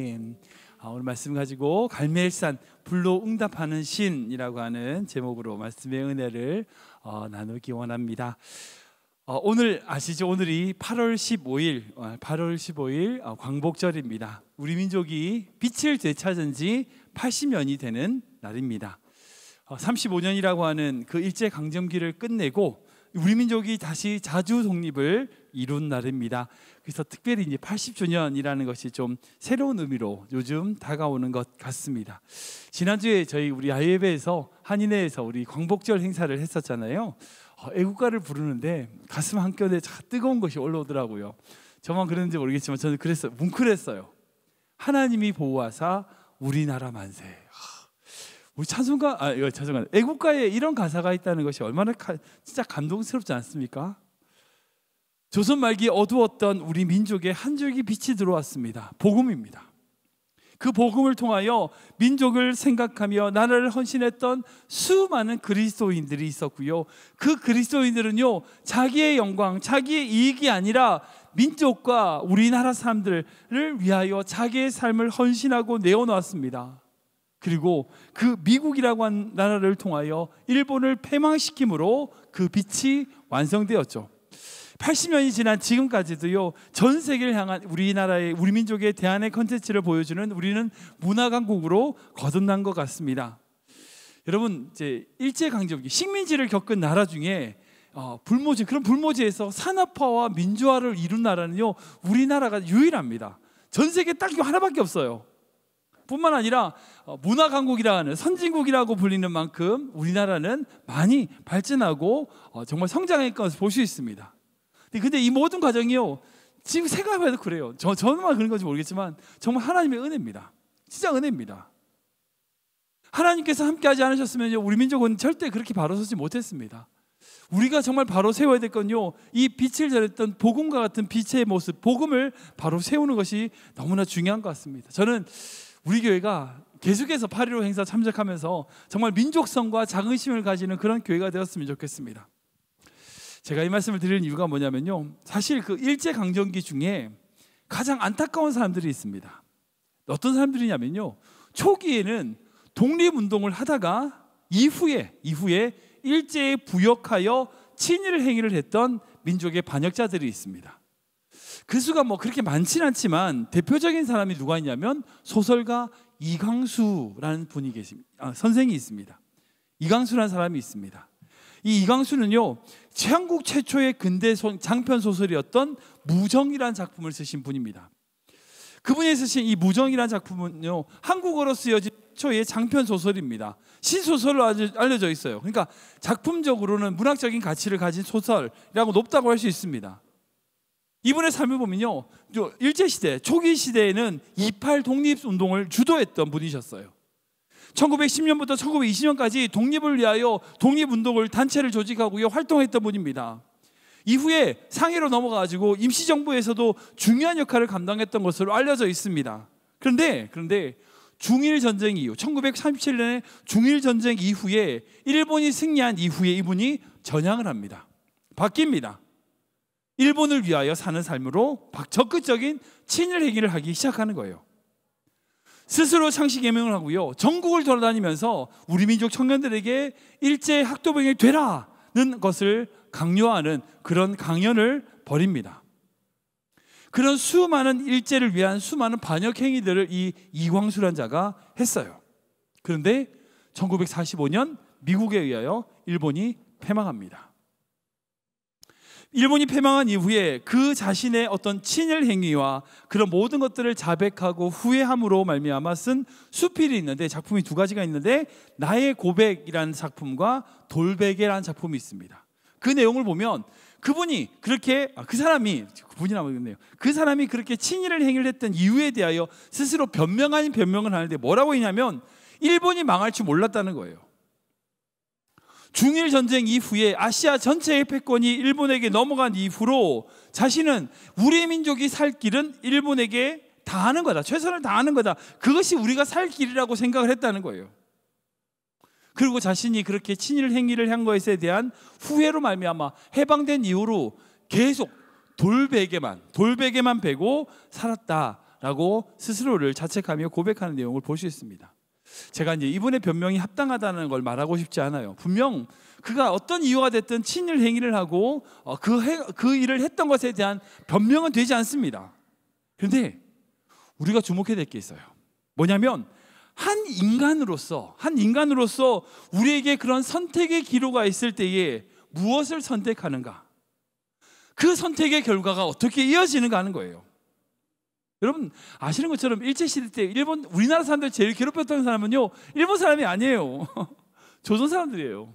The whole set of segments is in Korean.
아멘. 오늘 말씀 가지고 갈멜산 불로 응답하는 신이라고 하는 제목으로 말씀의 은혜를 나누기 원합니다. 오늘 아시죠? 오늘이 8월 15일 광복절입니다. 우리 민족이 빛을 되찾은 지 80년이 되는 날입니다. 35년이라고 하는 그 일제강점기를 끝내고 우리 민족이 다시 자주 독립을 이룬 날입니다. 그래서 특별히 이제 80주년이라는 것이 좀 새로운 의미로 요즘 다가오는 것 같습니다. 지난주에 우리 아이예배에서 한인회에서 우리 광복절 행사를 했었잖아요. 애국가를 부르는데 가슴 한켠에 뜨거운 것이 올라오더라고요. 저만 그랬는지 모르겠지만 저는 그랬어요. 뭉클했어요. 하나님이 보호하사 우리나라 만세. 우리 찬송가, 애국가에 이런 가사가 있다는 것이 얼마나 진짜 감동스럽지 않습니까? 조선 말기 어두웠던 우리 민족에 한 줄기 빛이 들어왔습니다. 복음입니다. 그 복음을 통하여 민족을 생각하며 나라를 헌신했던 수많은 그리스도인들이 있었고요. 그 그리스도인들은요, 자기의 영광, 자기의 이익이 아니라 민족과 우리나라 사람들을 위하여 자기의 삶을 헌신하고 내어놓았습니다. 그리고 그 미국이라고 한 나라를 통하여 일본을 패망시킴으로 그 빛이 완성되었죠. 80년이 지난 지금까지도요, 전 세계를 향한 우리나라의, 우리 민족의 대안의 컨텐츠를 보여주는 우리는 문화강국으로 거듭난 것 같습니다. 여러분, 이제 일제강점기 식민지를 겪은 나라 중에 그런 불모지에서 산업화와 민주화를 이룬 나라는요, 우리나라가 유일합니다. 전 세계에 딱 이거 하나밖에 없어요. 뿐만 아니라 문화강국이라 하는 선진국이라고 불리는 만큼 우리나라는 많이 발전하고 정말 성장할 것을 볼 수 있습니다. 근데 이 모든 과정이요, 지금 생각해봐도 그래요. 저는만 그런 건지 모르겠지만 정말 하나님의 은혜입니다. 진짜 은혜입니다. 하나님께서 함께하지 않으셨으면 우리 민족은 절대 그렇게 바로 서지 못했습니다. 우리가 정말 바로 세워야 될 건요, 이 빛을 전했던 복음과 같은 빛의 모습, 복음을 바로 세우는 것이 너무나 중요한 것 같습니다. 저는 우리 교회가 계속해서 8.15 행사 참석하면서 정말 민족성과 자긍심을 가지는 그런 교회가 되었으면 좋겠습니다. 제가 이 말씀을 드리는 이유가 뭐냐면요, 사실 그 일제강점기 중에 가장 안타까운 사람들이 있습니다. 어떤 사람들이냐면요, 초기에는 독립운동을 하다가 이후에 일제에 부역하여 친일 행위를 했던 민족의 반역자들이 있습니다. 그 수가 그렇게 많지는 않지만 대표적인 사람이 누가 있냐면 소설가 이광수라는 분이 계십니다. 선생이 있습니다. 이광수라는 사람이 있습니다. 이 이광수는요, 한국 최초의 근대 장편 소설이었던 무정이라는 작품을 쓰신 분입니다. 그분이 쓰신 이 무정이라는 작품은요, 한국어로 쓰여진 최초의 장편 소설입니다. 신소설로 알려져 있어요. 그러니까 작품적으로는 문학적인 가치를 가진 소설이라고 높다고 할 수 있습니다. 이분의 삶을 보면요, 일제시대 초기 시대에는 28 독립운동을 주도했던 분이셨어요. 1910년부터 1920년까지 독립을 위하여 독립운동을 단체를 조직하고요, 활동했던 분입니다. 이후에 상해로 넘어가가지고 임시정부에서도 중요한 역할을 감당했던 것으로 알려져 있습니다. 그런데 중일전쟁 이후 1937년에 중일전쟁 이후에 일본이 승리한 이후에 이분이 전향을 합니다. 바뀝니다. 일본을 위하여 사는 삶으로 적극적인 친일 행위를 하기 시작하는 거예요. 스스로 창시 개명을 하고요, 전국을 돌아다니면서 우리 민족 청년들에게 일제 학도병이 되라는 것을 강요하는 그런 강연을 벌입니다. 그런 수많은 일제를 위한 수많은 반역 행위들을 이 이광수란 자가 했어요. 그런데 1945년 미국에 의하여 일본이 패망합니다. 일본이 패망한 이후에 그 자신의 어떤 친일 행위와 그런 모든 것들을 자백하고 후회함으로 말미암아 쓴 수필이 있는데, 작품이 두 가지가 있는데 나의 고백이라는 작품과 돌베개라는 작품이 있습니다. 그 내용을 보면 그분이 그렇게 그 사람이 그렇게 친일을 행위를 했던 이유에 대하여 스스로 변명 아닌 변명을 하는데 뭐라고 했냐면 일본이 망할 줄 몰랐다는 거예요. 중일 전쟁 이후에 아시아 전체의 패권이 일본에게 넘어간 이후로 자신은 우리 민족이 살 길은 일본에게 다하는 거다, 최선을 다하는 거다, 그것이 우리가 살 길이라고 생각을 했다는 거예요. 그리고 자신이 그렇게 친일 행위를 한 것에 대한 후회로 말미암아 해방된 이후로 계속 돌베개만 베고 살았다 라고 스스로를 자책하며 고백하는 내용을 볼 수 있습니다. 제가 이제 이분의 변명이 합당하다는 걸 말하고 싶지 않아요. 분명 그가 어떤 이유가 됐든 친일 행위를 하고 그 일을 했던 것에 대한 변명은 되지 않습니다. 그런데 우리가 주목해야 될 게 있어요. 뭐냐면 한 인간으로서 우리에게 그런 선택의 기로가 있을 때에 무엇을 선택하는가, 그 선택의 결과가 어떻게 이어지는가 하는 거예요. 여러분 아시는 것처럼 일제시대 때 우리나라 사람들 제일 괴롭혔던 사람은요, 일본 사람이 아니에요. 조선 사람들이에요.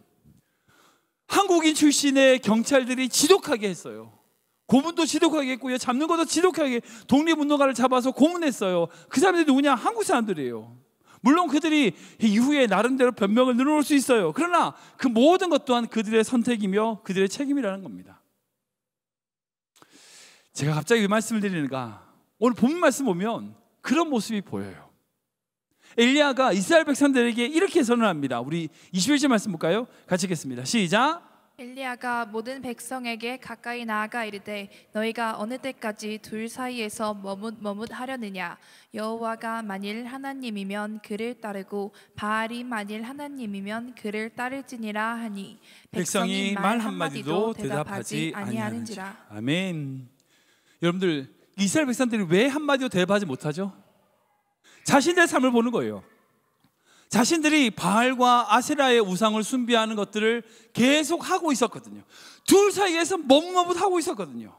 한국인 출신의 경찰들이 지독하게 했어요. 고문도 지독하게 했고요, 잡는 것도 지독하게, 독립운동가를 잡아서 고문했어요. 그 사람들이 누구냐? 한국 사람들이에요. 물론 그들이 이후에 나름대로 변명을 늘어놓을 수 있어요. 그러나 그 모든 것 또한 그들의 선택이며 그들의 책임이라는 겁니다. 제가 갑자기 왜 말씀을 드리는가? 오늘 본문 말씀 보면 그런 모습이 보여요. 엘리야가 이스라엘 백성들에게 이렇게 선언합니다. 우리 21절 말씀 볼까요? 같이 읽겠습니다. 시작. 엘리야가 모든 백성에게 가까이 나아가 이르되 너희가 어느 때까지 둘 사이에서 머뭇하려느냐? 여호와가 만일 하나님이면 그를 따르고 바알이 만일 하나님이면 그를 따를지니라 하니 백성이 말 한마디도 대답하지 아니하는지라. 아멘. 여러분들 이스라엘 백성들이 왜 한마디도 대답하지 못하죠? 자신들의 삶을 보는 거예요. 자신들이 바알과 아세라의 우상을 숭배하는 것들을 계속 하고 있었거든요. 둘 사이에서 머뭇하고 있었거든요.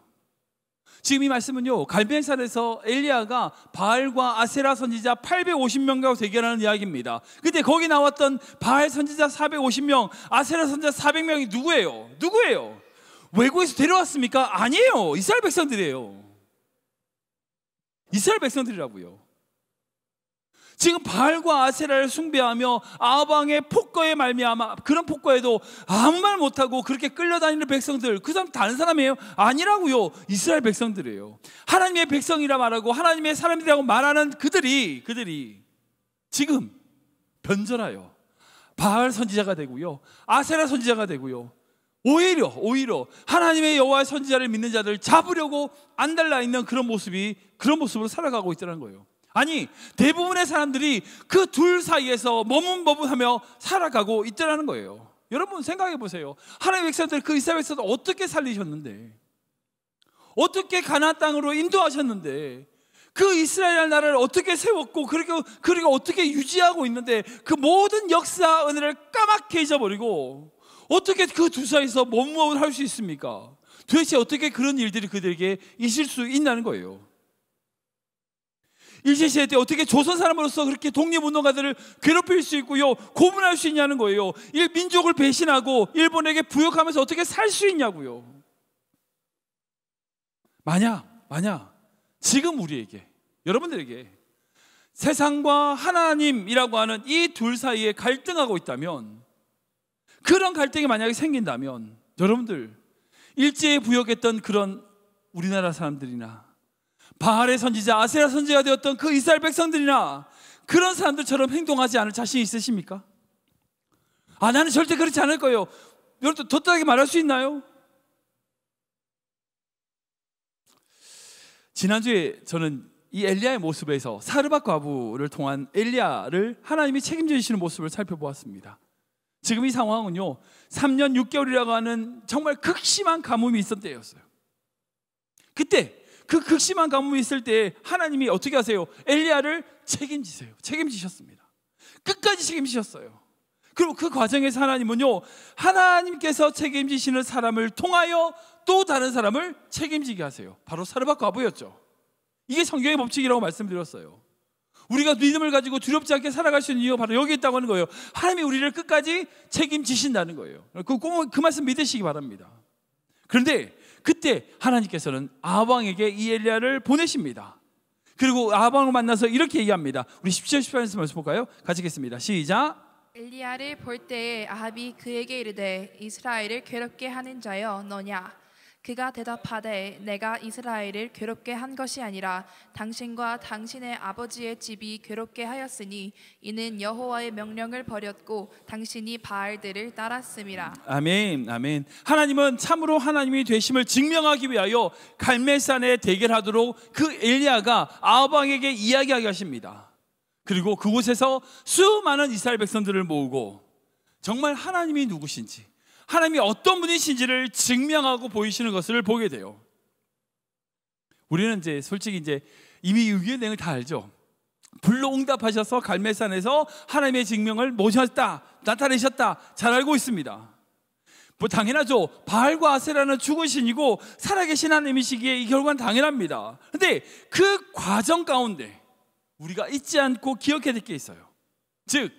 지금 이 말씀은요, 갈멜산에서 엘리야가 바알과 아세라 선지자 850명과 대결하는 이야기입니다. 근데 거기 나왔던 바알 선지자 450명, 아세라 선지자 400명이 누구예요? 외국에서 데려왔습니까? 아니에요. 이스라엘 백성들이에요. 이스라엘 백성들이라고요. 지금 바알과 아세라를 숭배하며 아방의 폭거에 말미암아, 그런 폭거에도 아무 말 못하고 그렇게 끌려다니는 백성들, 그 사람 다른 사람이에요? 아니라고요. 이스라엘 백성들이에요. 하나님의 백성이라 말하고 하나님의 사람이라고 말하는 그들이 지금 변절하여 바알 선지자가 되고요, 아세라 선지자가 되고요, 오히려 하나님의 여호와의 선지자를 믿는 자들 잡으려고 안달나 있는 그런 모습으로 살아가고 있다는 거예요. 아니, 대부분의 사람들이 그 둘 사이에서 머뭇하며 살아가고 있다는 거예요. 여러분 생각해 보세요. 하나님의 백성들, 그 이스라엘 백성들 어떻게 살리셨는데, 어떻게 가나안 땅으로 인도하셨는데, 그 이스라엘 나라를 어떻게 세웠고 그리고 어떻게 유지하고 있는데, 그 모든 역사 은혜를 까맣게 잊어버리고 어떻게 그 두 사이에서 머뭇할 수 있습니까? 도대체 어떻게 그런 일들이 그들에게 있을 수 있다는 거예요. 일제시대 때 어떻게 조선 사람으로서 그렇게 독립운동가들을 괴롭힐 수 있고요, 고문할 수 있냐는 거예요. 민족을 배신하고 일본에게 부역하면서 어떻게 살 수 있냐고요. 만약 지금 우리에게, 여러분들에게 세상과 하나님이라고 하는 이 둘 사이에 갈등하고 있다면, 그런 갈등이 만약에 생긴다면, 여러분들 일제에 부역했던 그런 우리나라 사람들이나 바알의 선지자, 아세라 선지자가 되었던 그 이스라엘 백성들이나 그런 사람들처럼 행동하지 않을 자신 있으십니까? 나는 절대 그렇지 않을 거예요. 여러분 덧다하게 말할 수 있나요? 지난주에 저는 이 엘리야의 모습에서 사르밧 과부를 통한 엘리야를 하나님이 책임져 주시는 모습을 살펴보았습니다. 지금 이 상황은요, 3년 6개월이라고 하는 정말 극심한 가뭄이 있었던 때였어요. 그때 그 극심한 가뭄이 있을 때 하나님이 어떻게 하세요? 엘리야를 책임지셨습니다. 끝까지 책임지셨어요. 그리고 그 과정에서 하나님은요, 하나님께서 책임지시는 사람을 통하여 또 다른 사람을 책임지게 하세요. 바로 사르밧 과부였죠. 이게 성경의 법칙이라고 말씀드렸어요. 우리가 믿음을 가지고 두렵지 않게 살아갈 수 있는 이유가 바로 여기 있다고 하는 거예요. 하나님이 우리를 끝까지 책임지신다는 거예요. 그 말씀 믿으시기 바랍니다. 그런데 그때 하나님께서는 아방에게 이 엘리야를 보내십니다. 그리고 아방을 만나서 이렇게 얘기합니다. 우리 17, 18절 말씀 볼까요? 같이 읽겠습니다. 시작. 엘리야를 볼 때에 아합이 그에게 이르되 이스라엘을 괴롭게 하는 자여 너냐? 그가 대답하되 내가 이스라엘을 괴롭게 한 것이 아니라 당신과 당신의 아버지의 집이 괴롭게 하였으니 이는 여호와의 명령을 버렸고 당신이 바알들을 따랐음이라. 아멘, 아멘. 하나님은 참으로 하나님이 되심을 증명하기 위하여 갈멜산에 대결하도록 그 엘리야가 아합 왕에게 이야기하게 하십니다. 그리고 그곳에서 수많은 이스라엘 백성들을 모으고 정말 하나님이 누구신지, 하나님이 어떤 분이신지를 증명하고 보이시는 것을 보게 돼요. 우리는 이제 솔직히 이제 이미 위의 내용을 다 알죠. 불로 응답하셔서 갈멜산에서 하나님의 증명을 모셨다, 나타내셨다, 잘 알고 있습니다. 뭐 당연하죠. 바알과 아세라는 죽은 신이고 살아계신 하나님이시기에 이 결과는 당연합니다. 그런데 그 과정 가운데 우리가 잊지 않고 기억해야 될 게 있어요. 즉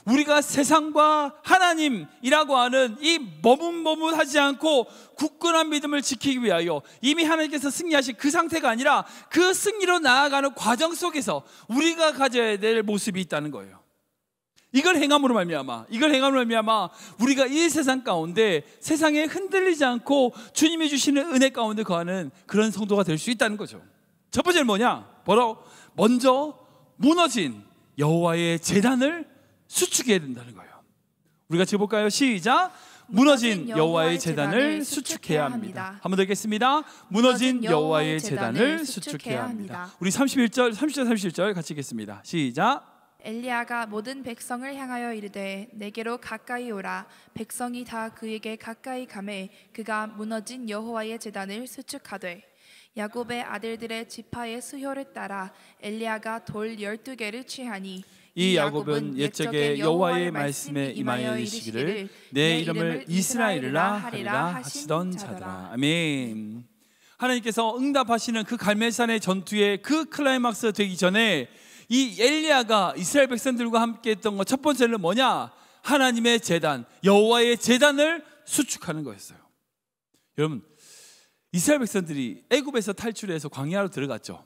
우리가 세상과 하나님이라고 하는 이 머뭇머뭇하지 않고 굳건한 믿음을 지키기 위하여 이미 하나님께서 승리하신 그 상태가 아니라 그 승리로 나아가는 과정 속에서 우리가 가져야 될 모습이 있다는 거예요. 이걸 행함으로 말미암아 우리가 이 세상 가운데 세상에 흔들리지 않고 주님이 주시는 은혜 가운데 거하는 그런 성도가 될 수 있다는 거죠. 첫 번째는 뭐냐? 바로 먼저 무너진 여호와의 제단을 수축해야 된다는 거예요. 우리가 같이 볼까요? 시작. 무너진 여호와의 제단을 수축해야 합니다. 한번 더 읽겠습니다. 무너진 여호와의 제단을 수축해야 합니다. 우리 31절, 30절, 31절 같이 읽겠습니다. 시작. 엘리야가 모든 백성을 향하여 이르되 내게로 가까이 오라. 백성이 다 그에게 가까이 가매 그가 무너진 여호와의 제단을 수축하되 야곱의 아들들의 지파의 수효를 따라 엘리야가 돌 12개를 취하니 이 야곱은 옛적에 여호와의 말씀에 임하여 이르시기를 내 이름을 이스라엘이라 하리라 하시던 자더라. 아멘. 하나님께서 응답하시는 그 갈멜산의 전투의 그 클라이막스 되기 전에 이 엘리야가 이스라엘 백성들과 함께 했던 것 첫 번째는 뭐냐? 하나님의 제단, 여호와의 제단을 수축하는 거였어요. 여러분, 이스라엘 백성들이 애굽에서 탈출해서 광야로 들어갔죠.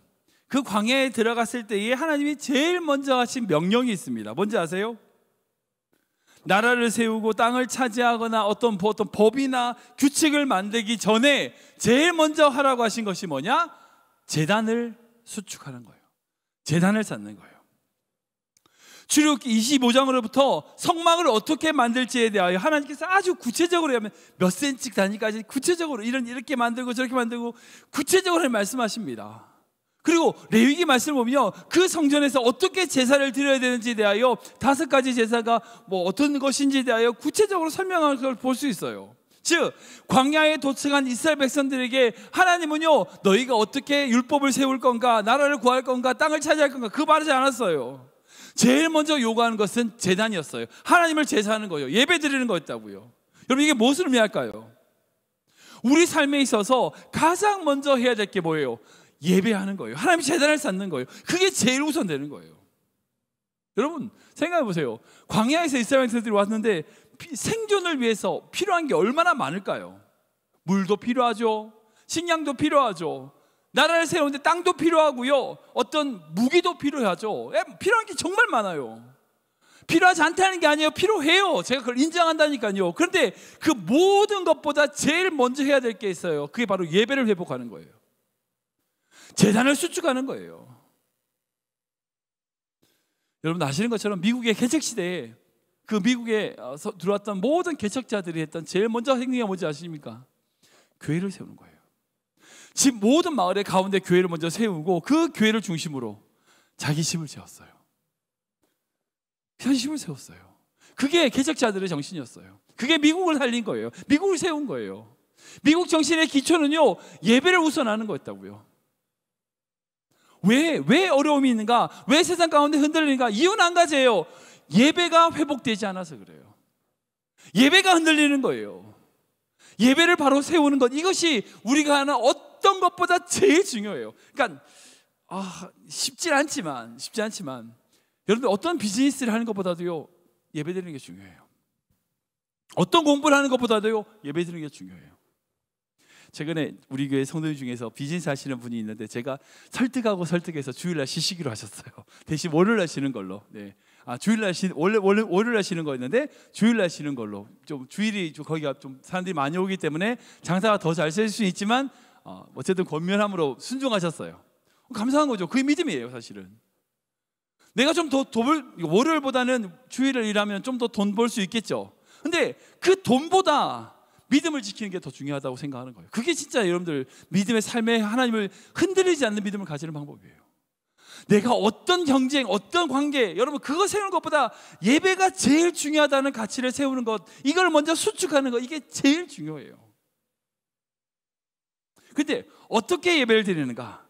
그 광야에 들어갔을 때에 하나님이 제일 먼저 하신 명령이 있습니다. 뭔지 아세요? 나라를 세우고 땅을 차지하거나 어떤 법이나 규칙을 만들기 전에 제일 먼저 하라고 하신 것이 뭐냐? 제단을 수축하는 거예요. 제단을 쌓는 거예요. 출애굽기 25장으로부터 성막을 어떻게 만들지에 대하여 하나님께서 아주 구체적으로 하면 몇 센치 단위까지 구체적으로 이렇게 만들고 저렇게 만들고 구체적으로 말씀하십니다. 그리고 레위기 말씀을 보면 그 성전에서 어떻게 제사를 드려야 되는지에 대하여 5가지 제사가 뭐 어떤 것인지에 대하여 구체적으로 설명하는 걸 볼 수 있어요. 즉 광야에 도착한 이스라엘 백성들에게 하나님은요 너희가 어떻게 율법을 세울 건가, 나라를 구할 건가, 땅을 차지할 건가 그거 말하지 않았어요. 제일 먼저 요구하는 것은 제단이었어요. 하나님을 제사하는 거예요. 예배 드리는 거였다고요. 여러분 이게 무엇을 의미할까요? 우리 삶에 있어서 가장 먼저 해야 될 게 뭐예요? 예배하는 거예요. 하나님 제단을 쌓는 거예요. 그게 제일 우선되는 거예요. 여러분 생각해 보세요. 광야에서 이스라엘 백성들이 왔는데 생존을 위해서 필요한 게 얼마나 많을까요? 물도 필요하죠. 식량도 필요하죠. 나라를 세우는데 땅도 필요하고요. 어떤 무기도 필요하죠. 필요한 게 정말 많아요. 필요하지 않다는 게 아니에요. 필요해요. 제가 그걸 인정한다니까요. 그런데 그 모든 것보다 제일 먼저 해야 될 게 있어요. 그게 바로 예배를 회복하는 거예요. 제단을 수축하는 거예요. 여러분 아시는 것처럼 미국의 개척시대에 그 미국에 들어왔던 모든 개척자들이 했던 제일 먼저 행동이 뭔지 아십니까? 교회를 세우는 거예요. 집 모든 마을의 가운데 교회를 먼저 세우고 그 교회를 중심으로 자기 집을 세웠어요. 편심을 세웠어요. 그게 개척자들의 정신이었어요. 그게 미국을 살린 거예요. 미국을 세운 거예요. 미국 정신의 기초는요 예배를 우선하는 거였다고요. 왜 어려움이 있는가? 왜 세상 가운데 흔들리는가? 이유는 한 가지예요. 예배가 회복되지 않아서 그래요. 예배가 흔들리는 거예요. 예배를 바로 세우는 것, 이것이 우리가 하는 어떤 것보다 제일 중요해요. 그러니까 쉽지 않지만 여러분들 어떤 비즈니스를 하는 것보다도요 예배 드리는 게 중요해요. 어떤 공부를 하는 것보다도요 예배 드리는 게 중요해요. 최근에 우리 교회 성도님 중에서 비즈니스 하시는 분이 있는데 제가 설득해서 주일날 쉬시기로 하셨어요. 대신 월요일 하시는 걸로. 네. 주일날 원래 월요일날 쉬는 거였는데 주일날 쉬는 걸로, 좀 주일이 거기가 좀 사람들이 많이 오기 때문에 장사가 더 잘 될 수 있지만 어쨌든 권면함으로 순종하셨어요. 감사한 거죠. 그게 믿음이에요. 사실은 내가 좀 더 월요일보다는 주일을 일하면 좀 더 돈 벌 수 있겠죠. 근데 그 돈보다 믿음을 지키는 게 더 중요하다고 생각하는 거예요. 그게 진짜 여러분들 믿음의 삶에 하나님을 흔들리지 않는 믿음을 가지는 방법이에요. 내가 어떤 경쟁, 어떤 관계, 여러분 그거 세우는 것보다 예배가 제일 중요하다는 가치를 세우는 것, 이걸 먼저 수축하는 것, 이게 제일 중요해요. 근데 어떻게 예배를 드리는가?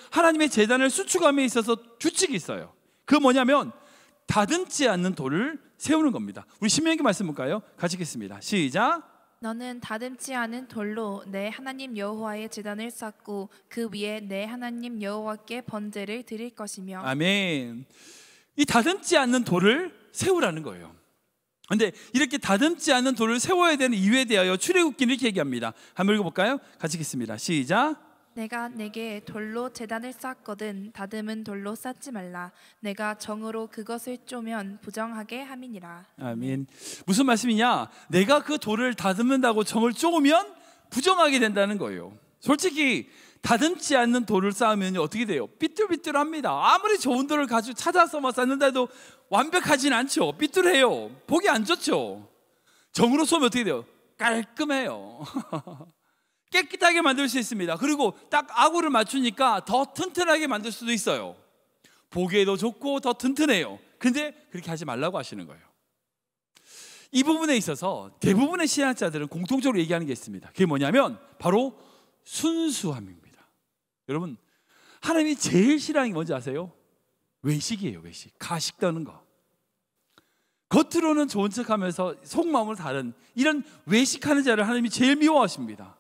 하나님의 제단을 수축함에 있어서 규칙이 있어요. 그거 뭐냐면 다듬지 않는 돌을 세우는 겁니다. 우리 신명기 말씀 볼까요? 같이 읽겠습니다. 시작. 너는 다듬지 않은 돌로 내 하나님 여호와의 제단을 쌓고 그 위에 내 하나님 여호와께 번제를 드릴 것이며. 아멘. 이 다듬지 않는 돌을 세우라는 거예요. 그런데 이렇게 다듬지 않는 돌을 세워야 되는 이유에 대하여 출애굽기는 이렇게 얘기합니다. 한번 읽어볼까요? 같이 읽겠습니다. 시작. 내가 내게 돌로 제단을 쌓거든 다듬은 돌로 쌓지 말라. 내가 정으로 그것을 쪼면 부정하게 함이니라. 아멘. 무슨 말씀이냐? 내가 그 돌을 다듬는다고 정을 쪼으면 부정하게 된다는 거예요. 솔직히 다듬지 않는 돌을 쌓으면 어떻게 돼요? 삐뚤삐뚤합니다. 아무리 좋은 돌을 가지고 찾아서 쌓는다 해도 완벽하진 않죠. 삐뚤해요. 보기 안 좋죠. 정으로 쏘면 어떻게 돼요? 깔끔해요. 깨끗하게 만들 수 있습니다. 그리고 딱 아구를 맞추니까 더 튼튼하게 만들 수도 있어요. 보기에도 좋고 더 튼튼해요. 근데 그렇게 하지 말라고 하시는 거예요. 이 부분에 있어서 대부분의 신학자들은 공통적으로 얘기하는 게 있습니다. 그게 뭐냐면 바로 순수함입니다. 여러분, 하나님이 제일 싫어하는 게 뭔지 아세요? 외식이에요. 외식. 가식 떠는 거. 겉으로는 좋은 척하면서 속마음은 다른 이런 외식하는 자를 하나님이 제일 미워하십니다.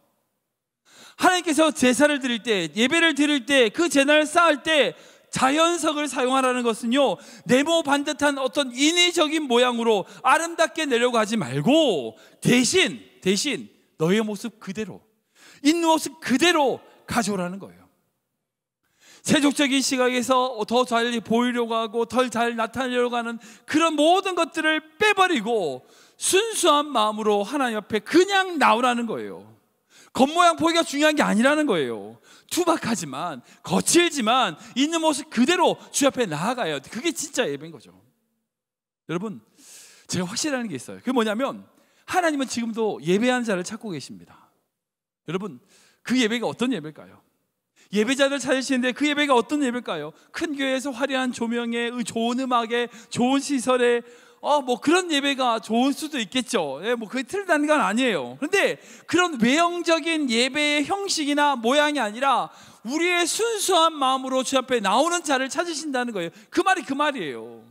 하나님께서 제사를 드릴 때, 예배를 드릴 때, 그 제단을 쌓을 때 자연석을 사용하라는 것은요, 네모 반듯한 어떤 인위적인 모양으로 아름답게 내려고 하지 말고 대신 너의 모습 그대로, 있는 모습 그대로 가져오라는 거예요. 세속적인 시각에서 더 잘 보이려고 하고 덜 잘 나타내려고 하는 그런 모든 것들을 빼버리고 순수한 마음으로 하나님 앞에 그냥 나오라는 거예요. 겉모양 보기가 중요한 게 아니라는 거예요. 투박하지만 거칠지만 있는 모습 그대로 주 앞에 나아가요. 그게 진짜 예배인 거죠. 여러분, 제가 확실한 게 있어요. 그게 뭐냐면 하나님은 지금도 예배하는 자를 찾고 계십니다. 여러분, 그 예배가 어떤 예배일까요? 예배자들 찾으시는데 그 예배가 어떤 예배일까요? 큰 교회에서 화려한 조명에 좋은 음악에 좋은 시설에 뭐 그런 예배가 좋을 수도 있겠죠. 뭐 그게 틀리다는 건 아니에요. 그런데 그런 외형적인 예배의 형식이나 모양이 아니라 우리의 순수한 마음으로 주 앞에 나오는 자를 찾으신다는 거예요. 그 말이 그 말이에요.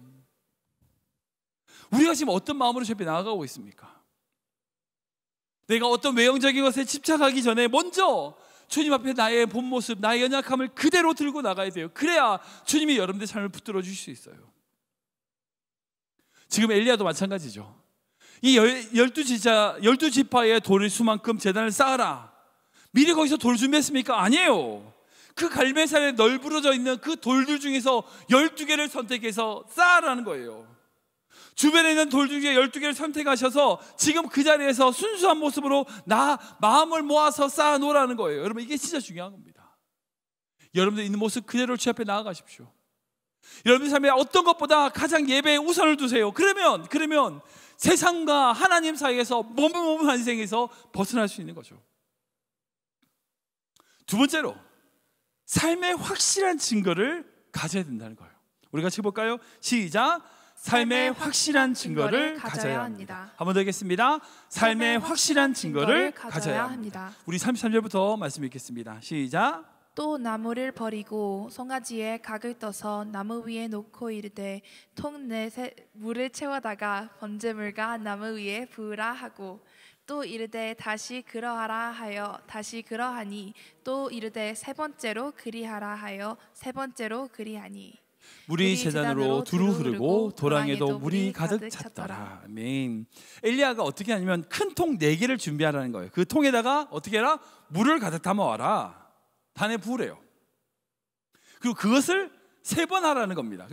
우리가 지금 어떤 마음으로 주 앞에 나아가고 있습니까? 내가 어떤 외형적인 것에 집착하기 전에 먼저 주님 앞에 나의 본 모습, 나의 연약함을 그대로 들고 나가야 돼요. 그래야 주님이 여러분들의 삶을 붙들어 주실 수 있어요. 지금 엘리야도 마찬가지죠. 이 12지파의 돌의 수만큼 제단을 쌓아라. 미리 거기서 돌 준비했습니까? 아니에요. 그 갈매산에 널브러져 있는 그 돌들 중에서 12개를 선택해서 쌓아라는 거예요. 주변에 있는 돌 중에 12개를 선택하셔서 지금 그 자리에서 순수한 모습으로 마음을 모아서 쌓아 놓으라는 거예요. 여러분, 이게 진짜 중요한 겁니다. 여러분들 있는 모습 그대로 주 앞에 나아가십시오. 여러분 삶에 어떤 것보다 가장 예배에 우선을 두세요. 그러면 세상과 하나님 사이에서 머뭇머뭇한 인생에서 벗어날 수 있는 거죠. 두 번째로, 삶의 확실한 증거를 가져야 된다는 거예요. 우리 같이 볼까요? 시작. 삶의 확실한 증거를 가져야 합니다. 한 번 더 하겠습니다. 삶의 확실한 증거를 가져야 합니다. 우리 33절부터 말씀 읽겠습니다. 시작. 또 나무를 버리고 송아지에 각을 떠서 나무 위에 놓고 이르되 통 넷에 물을 채워다가 번제물과 나무 위에 부으라 하고, 또 이르되 다시 그러하라 하여 다시 그러하니, 또 이르되 세 번째로 그리하라 하여 세 번째로 그리하니, 물이 제단으로 두루 흐르고 도랑에도 물이 가득 찼더라. 아멘. 엘리야가 어떻게 하냐면 큰 통 4개를 준비하라는 거예요. 그 통에다가 어떻게 해라? 물을 가득 담아와라. 단에 부으래요. 그리고 그것을 3번 하라는 겁니다.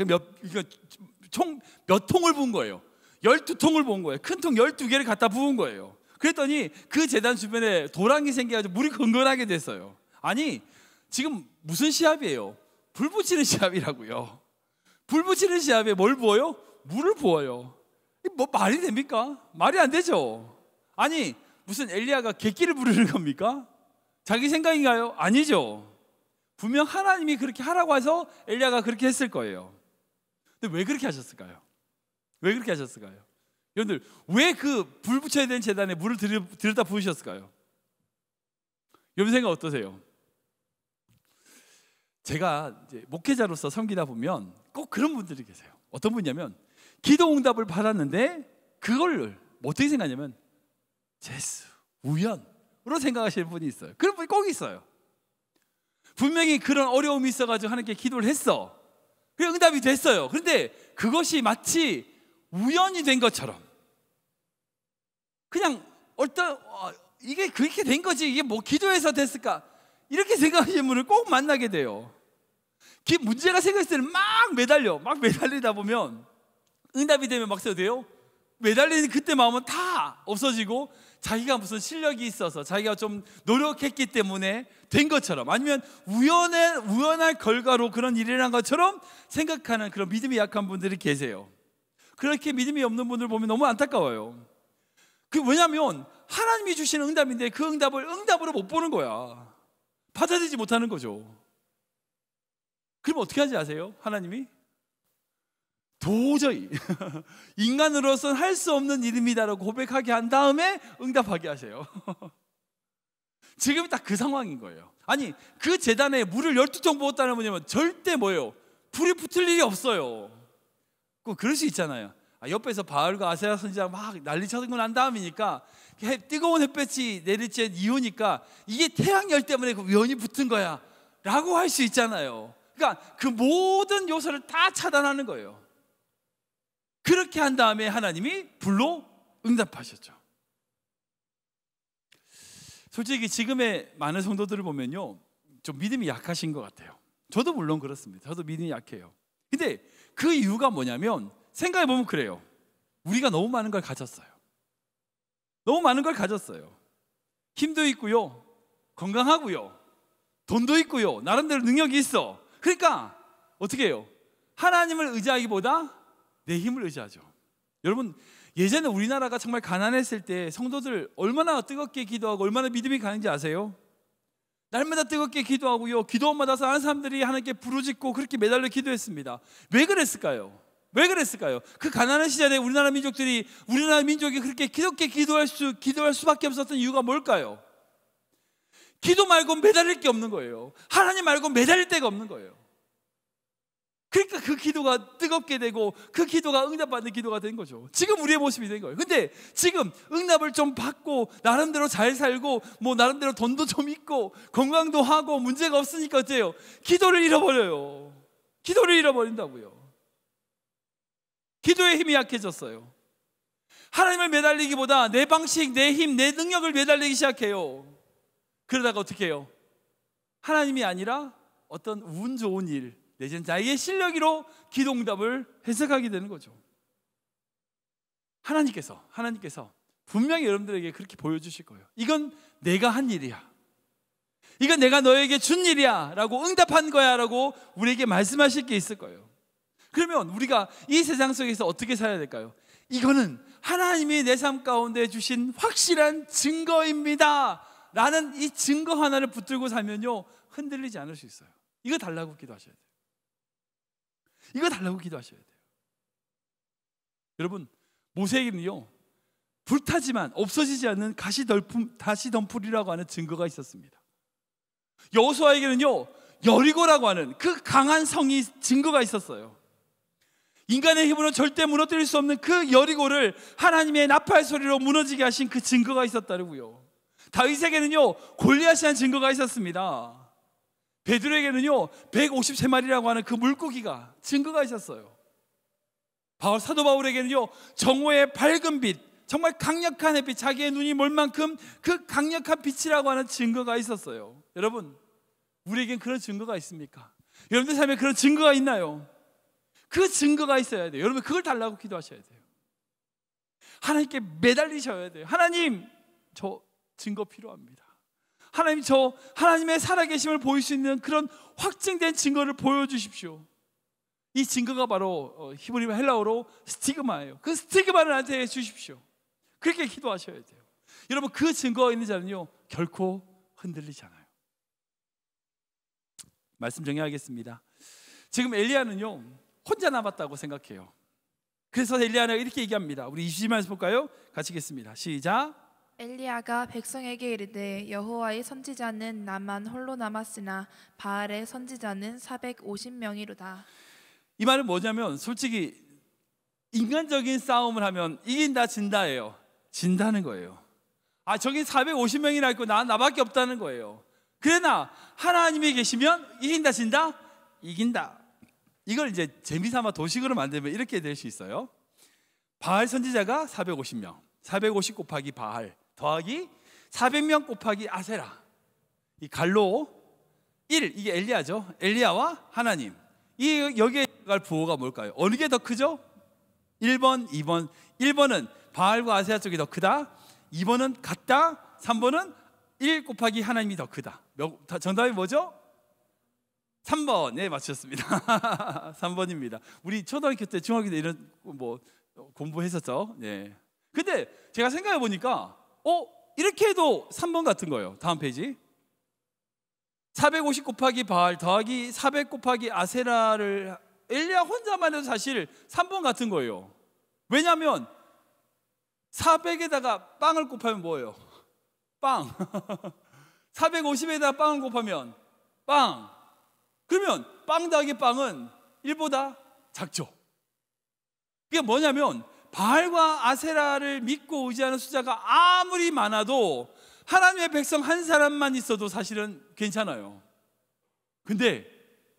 총 몇 통을 부은 거예요? 12통을 부은 거예요. 큰 통 12개를 갖다 부은 거예요. 그랬더니 그 제단 주변에 도랑이 생겨가지고 물이 흥건하게 됐어요. 아니, 지금 무슨 시합이에요? 불 붙이는 시합이라고요. 불 붙이는 시합에 뭘 부어요? 물을 부어요. 뭐 말이 됩니까? 말이 안 되죠. 아니, 무슨 엘리야가 객기를 부르는 겁니까? 자기 생각인가요? 아니죠. 분명 하나님이 그렇게 하라고 해서 엘리야가 그렇게 했을 거예요. 근데 왜 그렇게 하셨을까요? 왜 그렇게 하셨을까요? 여러분들, 왜 그 불 붙여야 되는 제단에 물을 들여다 부으셨을까요? 여러분 생각 어떠세요? 제가 이제 목회자로서 섬기다 보면 꼭 그런 분들이 계세요. 어떤 분이냐면 기도 응답을 받았는데 그걸 어떻게 생각하냐면 재수, 우연으로 생각하시는 분이 있어요. 그런 분이 꼭 있어요. 분명히 그런 어려움이 있어가지고 하나님께 기도를 했어. 그래 응답이 됐어요. 그런데 그것이 마치 우연이 된 것처럼 그냥 이게 그렇게 된 거지, 이게 뭐 기도해서 됐을까, 이렇게 생각하시는 분을 꼭 만나게 돼요. 문제가 생겼을 때는 막 매달리다 보면 응답이 되면 막상 돼요. 매달리는 그때 마음은 다 없어지고 자기가 무슨 실력이 있어서 자기가 좀 노력했기 때문에 된 것처럼, 아니면 우연한 결과로 그런 일이 일어난 것처럼 생각하는 그런 믿음이 약한 분들이 계세요. 그렇게 믿음이 없는 분들 보면 너무 안타까워요. 왜냐하면 하나님이 주시는 응답인데 그 응답을 응답으로 못 보는 거야. 받아들이지 못하는 거죠. 그럼 어떻게 하지 아세요? 하나님이 도저히 인간으로서는 할 수 없는 일입니다라고 고백하게 한 다음에 응답하게 하세요. 지금 딱 그 상황인 거예요. 아니, 그 제단에 물을 12통 부었다는 뭐냐면 절대 뭐예요? 불이 붙을 일이 없어요. 그럴 수 있잖아요. 옆에서 바알과 아세라 선지자가 막 난리 쳐고 난 다음이니까 뜨거운 햇볕이 내리쬐 이유니까 이게 태양열 때문에 그 위원이 붙은 거야 라고 할 수 있잖아요. 그러니까 그 모든 요소를 다 차단하는 거예요. 그렇게 한 다음에 하나님이 불로 응답하셨죠. 솔직히 지금의 많은 성도들을 보면요, 좀 믿음이 약하신 것 같아요. 저도 물론 그렇습니다. 저도 믿음이 약해요. 근데 그 이유가 뭐냐면 생각해보면 그래요. 우리가 너무 많은 걸 가졌어요. 너무 많은 걸 가졌어요. 힘도 있고요, 건강하고요, 돈도 있고요, 나름대로 능력이 있어. 그러니까 어떻게 해요? 하나님을 의지하기보다 내 힘을 의지하죠. 여러분, 예전에 우리나라가 정말 가난했을 때 성도들 얼마나 뜨겁게 기도하고 얼마나 믿음이 가는지 아세요? 날마다 뜨겁게 기도하고요, 기도원 받아서 하는 사람들이 하나님께 부르짖고 그렇게 매달려 기도했습니다. 왜 그랬을까요? 왜 그랬을까요? 그 가난한 시절에 우리나라 민족이 그렇게 기독게 기도할 수밖에 없었던 이유가 뭘까요? 기도 말고 매달릴 게 없는 거예요. 하나님 말고 매달릴 데가 없는 거예요. 그러니까 그 기도가 뜨겁게 되고 그 기도가 응답받는 기도가 된 거죠. 지금 우리의 모습이 된 거예요. 근데 지금 응답을 좀 받고 나름대로 잘 살고 뭐 나름대로 돈도 좀 있고 건강도 하고 문제가 없으니까 어때요? 기도를 잃어버려요. 기도를 잃어버린다고요. 기도의 힘이 약해졌어요. 하나님을 매달리기보다 내 방식, 내 힘, 내 능력을 매달리기 시작해요. 그러다가 어떻게 해요? 하나님이 아니라 어떤 운 좋은 일, 내지는 자기의 실력으로 기도응답을 해석하게 되는 거죠. 하나님께서 분명히 여러분들에게 그렇게 보여주실 거예요. 이건 내가 한 일이야, 이건 내가 너에게 준 일이야 라고 응답한 거야 라고 우리에게 말씀하실 게 있을 거예요. 그러면 우리가 이 세상 속에서 어떻게 살아야 될까요? 이거는 하나님이 내 삶 가운데 주신 확실한 증거입니다 라는 이 증거 하나를 붙들고 살면요, 흔들리지 않을 수 있어요. 이거 달라고 기도하셔야 돼요. 이거 달라고 기도하셔야 돼요. 여러분, 모세에게는요, 불타지만 없어지지 않는 가시덤불이라고 하는 증거가 있었습니다. 여호수아에게는요, 여리고라고 하는 그 강한 성이 증거가 있었어요. 인간의 힘으로 절대 무너뜨릴 수 없는 그 여리고를 하나님의 나팔 소리로 무너지게 하신 그 증거가 있었다고요. 다윗에게는요, 골리앗이라는 증거가 있었습니다. 베드로에게는요 153마리라고 하는 그 물고기가 증거가 있었어요. 사도 바울에게는요 정오의 밝은 빛, 정말 강력한 햇빛, 자기의 눈이 멀 만큼 그 강력한 빛이라고 하는 증거가 있었어요. 여러분, 우리에겐 그런 증거가 있습니까? 여러분들 삶에 그런 증거가 있나요? 그 증거가 있어야 돼요. 여러분 그걸 달라고 기도하셔야 돼요. 하나님께 매달리셔야 돼요. 하나님, 저 증거 필요합니다. 하나님, 저 하나님의 살아계심을 보일 수 있는 그런 확증된 증거를 보여주십시오. 이 증거가 바로 히브리어 헬라어로 스티그마예요. 그 스티그마를 나한테 주십시오. 그렇게 기도하셔야 돼요. 여러분 그 증거가 있는 자는요 결코 흔들리지 않아요. 말씀 정리하겠습니다. 지금 엘리야는요 혼자 남았다고 생각해요. 그래서 엘리야는 이렇게 얘기합니다. 우리 22절에서 볼까요? 같이 읽겠습니다. 시작. 엘리야가 백성에게 이르되 여호와의 선지자는 나만 홀로 남았으나 바알의 선지자는 450명이로다. 이 말은 뭐냐면 솔직히 인간적인 싸움을 하면 이긴다 진다예요. 진다는 거예요. 아, 저기 450명이나 있고 나밖에 없다는 거예요. 그러나 하나님이 계시면 이긴다 진다? 이긴다. 이걸 이제 재미삼아 도식으로 만들면 이렇게 될 수 있어요. 바알 선지자가 450명, 450 곱하기 바알 더하기 400명 곱하기 아세라. 이 갈로 1, 이게 엘리야죠. 엘리야와 하나님. 이 여기에 갈 부호가 뭘까요? 어느 게 더 크죠? 1번, 2번. 1번은 바알과 아세라 쪽이 더 크다. 2번은 같다. 3번은 1 곱하기 하나님이 더 크다. 정답이 뭐죠? 3번. 네, 맞추셨습니다. 3번입니다. 우리 초등학교 때, 중학교 때 이런 뭐 공부했었죠. 네. 근데 제가 생각해 보니까 이렇게 해도 3번 같은 거예요. 다음 페이지. 450 곱하기 바알 더하기 400 곱하기 아세라를 엘리야 혼자만 해도 사실 3번 같은 거예요. 왜냐하면 400에다가 빵을 곱하면 뭐예요? 빵. 450에다가 빵을 곱하면 빵. 그러면 빵 더하기 빵은 1보다 작죠. 이게 뭐냐면 바알과 아세라를 믿고 의지하는 숫자가 아무리 많아도 하나님의 백성 한 사람만 있어도 사실은 괜찮아요. 근데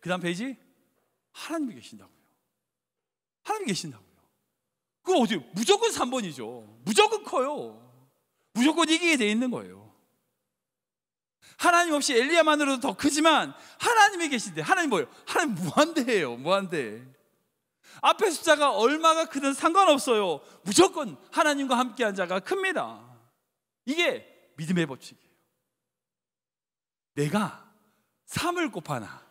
그 다음 페이지, 하나님이 계신다고요. 하나님이 계신다고요. 그거 어디 무조건 3번이죠. 무조건 커요. 무조건 이기게 돼 있는 거예요. 하나님 없이 엘리야만으로도 더 크지만 하나님이 계신데, 하나님 뭐예요? 하나님 무한대예요. 무한대. 앞에 숫자가 얼마가 크든 상관없어요. 무조건 하나님과 함께한 자가 큽니다. 이게 믿음의 법칙이에요. 내가 3을 곱하나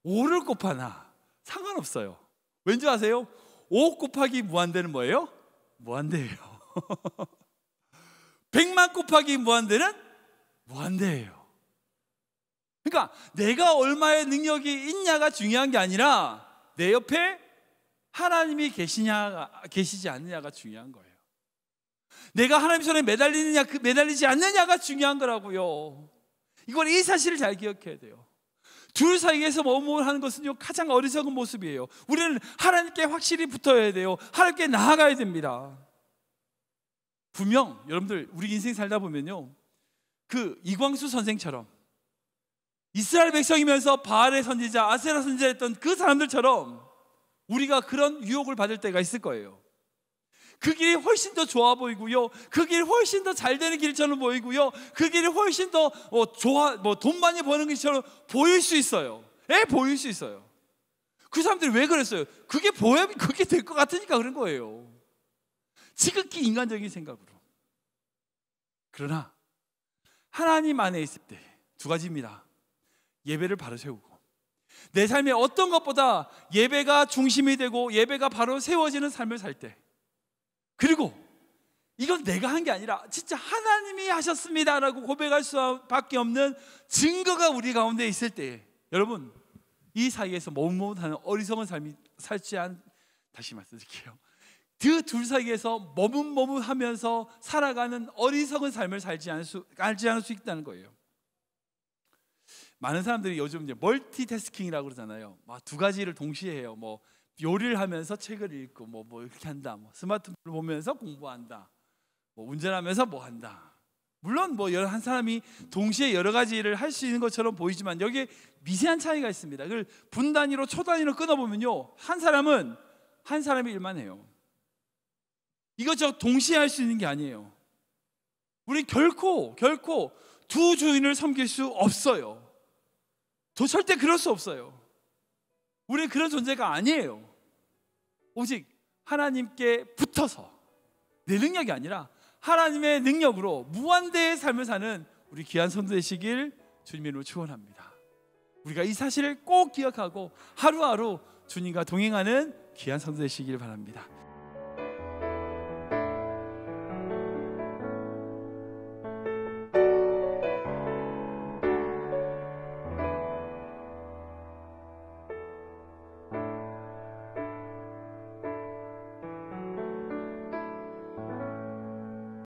5를 곱하나 상관없어요. 왠지 아세요? 5 곱하기 무한대는 뭐예요? 무한대예요. 100만 곱하기 무한대는 무한대예요. 그러니까 내가 얼마의 능력이 있냐가 중요한 게 아니라 내 옆에 하나님이 계시지 않느냐가 중요한 거예요. 내가 하나님 손에 매달리느냐, 매달리지 않느냐가 중요한 거라고요. 이걸 이 사실을 잘 기억해야 돼요. 둘 사이에서 뭐뭐 하는 것은요 가장 어리석은 모습이에요. 우리는 하나님께 확실히 붙어야 돼요. 하나님께 나아가야 됩니다. 분명 여러분들 우리 인생 살다 보면요 그 이광수 선생처럼 이스라엘 백성이면서 바알의 선지자, 아세라 선지자였던 그 사람들처럼 우리가 그런 유혹을 받을 때가 있을 거예요. 그 길이 훨씬 더 좋아 보이고요, 그 길이 훨씬 더 잘 되는 길처럼 보이고요, 그 길이 훨씬 더 돈 많이 버는 길처럼 보일 수 있어요. 보일 수 있어요. 그 사람들이 왜 그랬어요? 그게 보여면 그게 될 것 같으니까 그런 거예요. 지극히 인간적인 생각으로. 그러나 하나님 안에 있을 때 두 가지입니다. 예배를 바로 세우고, 내 삶에 어떤 것보다 예배가 중심이 되고 예배가 바로 세워지는 삶을 살 때, 그리고 이건 내가 한 게 아니라 진짜 하나님이 하셨습니다라고 고백할 수밖에 없는 증거가 우리 가운데 있을 때, 여러분 이 사이에서 머뭇머뭇하는 어리석은 삶이 다시 말씀드릴게요. 그 둘 사이에서 머뭇머뭇하면서 살아가는 어리석은 삶을 알지 않을 수 있다는 거예요. 많은 사람들이 요즘 이제 멀티태스킹이라고 그러잖아요. 막 두 가지를 동시에 해요. 뭐 요리를 하면서 책을 읽고 뭐 이렇게 한다. 뭐 스마트폰을 보면서 공부한다. 뭐 운전하면서 뭐 한다. 물론 뭐 한 사람이 동시에 여러 가지를 할 수 있는 것처럼 보이지만 여기에 미세한 차이가 있습니다. 그걸 분 단위로 초 단위로 끊어 보면요, 한 사람은 한 사람의 일만 해요. 이것저것 동시에 할 수 있는 게 아니에요. 우리 결코 두 주인을 섬길 수 없어요. 절대 그럴 수 없어요. 우리는 그런 존재가 아니에요. 오직 하나님께 붙어서 내 능력이 아니라 하나님의 능력으로 무한대의 삶을 사는 우리 귀한 성도 되시길 주님으로 축원합니다. 우리가 이 사실을 꼭 기억하고 하루하루 주님과 동행하는 귀한 성도 되시길 바랍니다.